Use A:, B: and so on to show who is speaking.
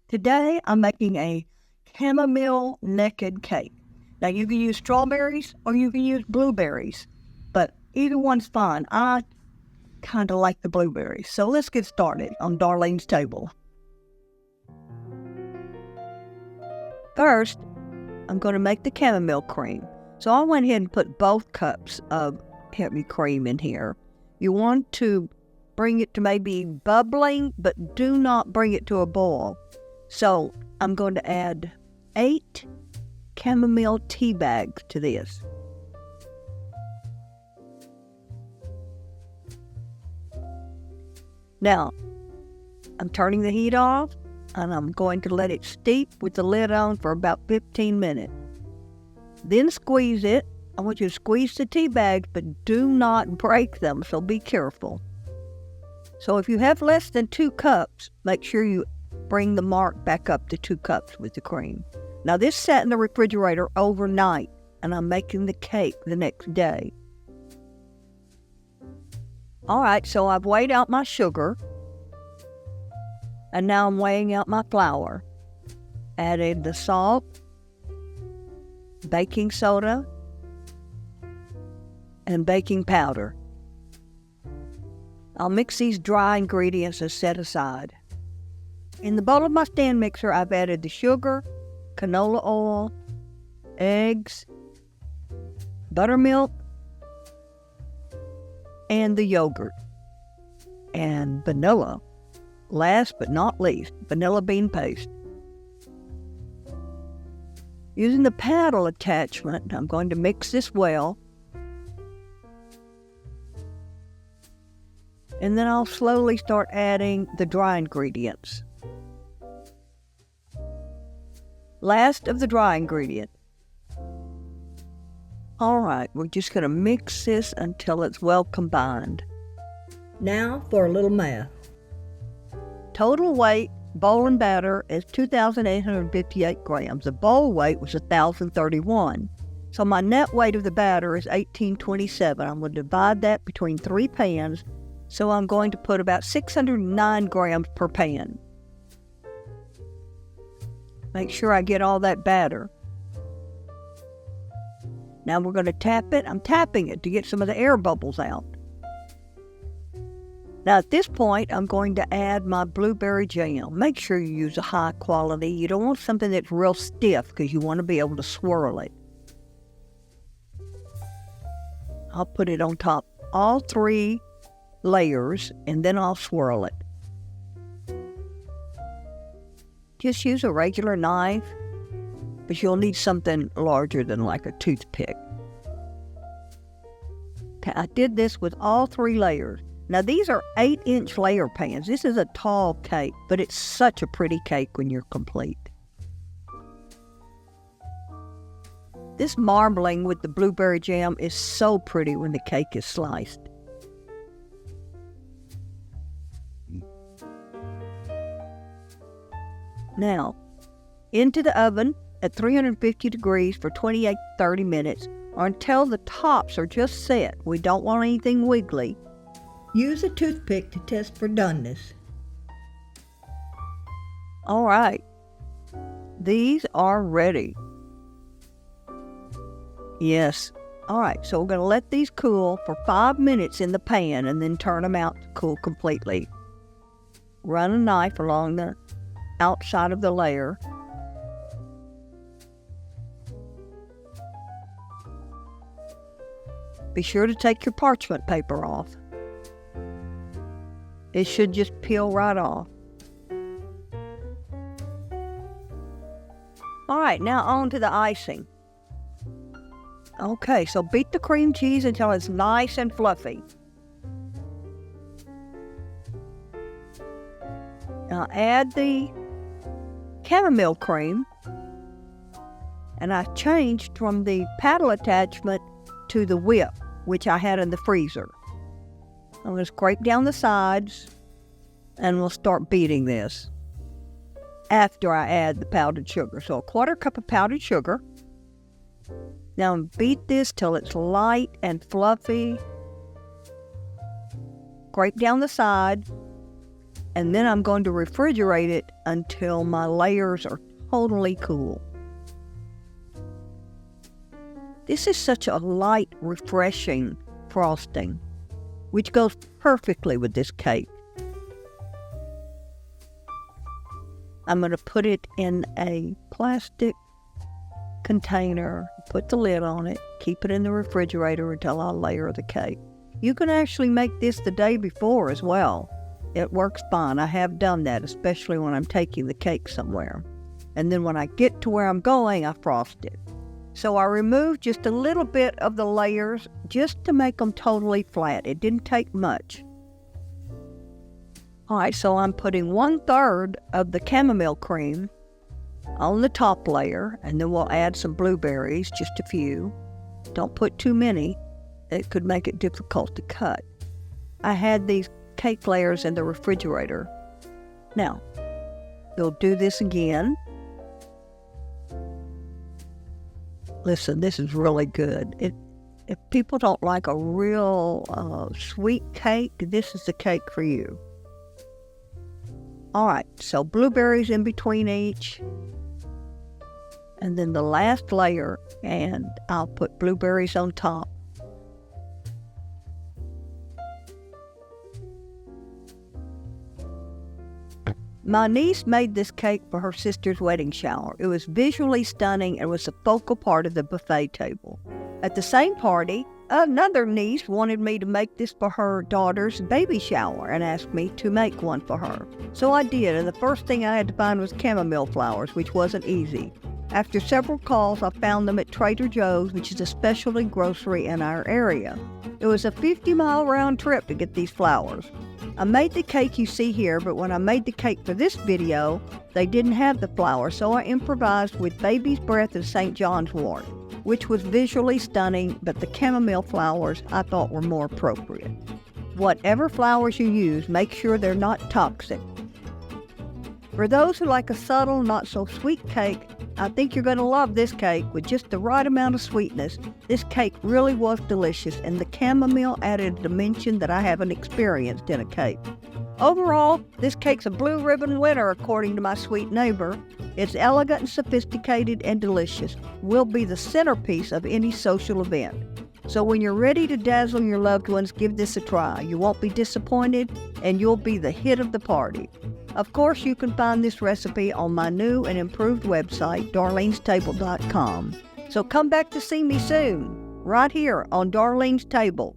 A: Today, I'm making a chamomile naked cake. Now, you can use strawberries or you can use blueberries, but either one's fine. I kind of like the blueberries. So let's get started on Darlene's table. First, I'm going to make the chamomile cream. So I went ahead and put both cups of heavy cream in here. You want to bring it to maybe bubbling, but do not bring it to a boil. So I'm going to add 8 chamomile tea bags to this. Now, I'm turning the heat off and I'm going to let it steep with the lid on for about 15 minutes. Then squeeze it. I want you to squeeze the tea bags, but do not break them, so be careful. So if you have less than 2 cups, make sure you bring the mark back up to 2 cups with the cream. Now this sat in the refrigerator overnight, and I'm making the cake the next day. All right, so I've weighed out my sugar, and now I'm weighing out my flour. Added the salt, baking soda, and baking powder. I'll mix these dry ingredients and set aside. In the bowl of my stand mixer, I've added the sugar, canola oil, eggs, buttermilk, and the yogurt, and vanilla. Last but not least, vanilla bean paste. Using the paddle attachment, I'm going to mix this well, and then I'll slowly start adding the dry ingredients. Last of the dry ingredient. All right, we're just going to mix this until it's well combined. Now for a little math. Total weight, bowl and batter, is 2,858 grams. The bowl weight was 1,031. So my net weight of the batter is 1,827. I'm going to divide that between 3 pans. So I'm going to put about 609 grams per pan. Make sure I get all that batter. Now we're going to tap it. I'm tapping it to get some of the air bubbles out. Now at this point, I'm going to add my blueberry jam. Make sure you use a high quality. You don't want something that's real stiff because you want to be able to swirl it. I'll put it on top all 3 layers, and then I'll swirl it. Just use a regular knife, but you'll need something larger than like a toothpick. Okay, I did this with all 3 layers. Now these are 8-inch layer pans. This is a tall cake, but it's such a pretty cake when you're complete. This marbling with the blueberry jam is so pretty when the cake is sliced. Now, into the oven at 350 degrees for 28 to 30 minutes, or until the tops are just set. We don't want anything wiggly. Use a toothpick to test for doneness. All right, these are ready. Yes. All right, so we're going to let these cool for 5 minutes in the pan and then turn them out to cool completely. Run a knife along the outside of the layer. Be sure to take your parchment paper off. It should just peel right off. All right, now on to the icing. Okay, so beat the cream cheese until it's nice and fluffy. Now add the chamomile cream, and I changed from the paddle attachment to the whip, which I had in the freezer. I'm going to scrape down the sides, and we'll start beating this after I add the powdered sugar. So a 1/4 cup of powdered sugar. Now beat this till it's light and fluffy. Scrape down the side and then I'm going to refrigerate it until my layers are totally cool. This is such a light, refreshing frosting, which goes perfectly with this cake. I'm going to put it in a plastic container, put the lid on it, keep it in the refrigerator until I layer the cake. You can actually make this the day before as well. It works fine. I have done that, especially when I'm taking the cake somewhere. And then when I get to where I'm going, I frost it. So I removed just a little bit of the layers just to make them totally flat. It didn't take much. All right, so I'm putting 1/3 of the chamomile cream on the top layer, and then we'll add some blueberries, just a few. Don't put too many. It could make it difficult to cut. I had these cake layers in the refrigerator. Now, we'll do this again. Listen, this is really good. If people don't like a real sweet cake, this is the cake for you. All right, so blueberries in between each. And then the last layer, and I'll put blueberries on top. My niece made this cake for her sister's wedding shower. It was visually stunning and was a focal part of the buffet table. At the same party, another niece wanted me to make this for her daughter's baby shower and asked me to make one for her. So I did, and the first thing I had to find was chamomile flowers, which wasn't easy. After several calls, I found them at Trader Joe's, which is a specialty grocery in our area. It was a 50-mile round trip to get these flowers. I made the cake you see here, but when I made the cake for this video, they didn't have the flowers, so I improvised with baby's breath and St. John's wort, which was visually stunning, but the chamomile flowers I thought were more appropriate. Whatever flowers you use, make sure they're not toxic. For those who like a subtle, not-so-sweet cake, I think you're going to love this cake with just the right amount of sweetness. This cake really was delicious, and the chamomile added a dimension that I haven't experienced in a cake. Overall, this cake's a blue ribbon winner according to my sweet neighbor. It's elegant and sophisticated and delicious. Will be the centerpiece of any social event. So when you're ready to dazzle your loved ones, give this a try. You won't be disappointed, and you'll be the hit of the party. Of course, you can find this recipe on my new and improved website, darlenestable.com. So come back to see me soon, right here on Darlene's Table.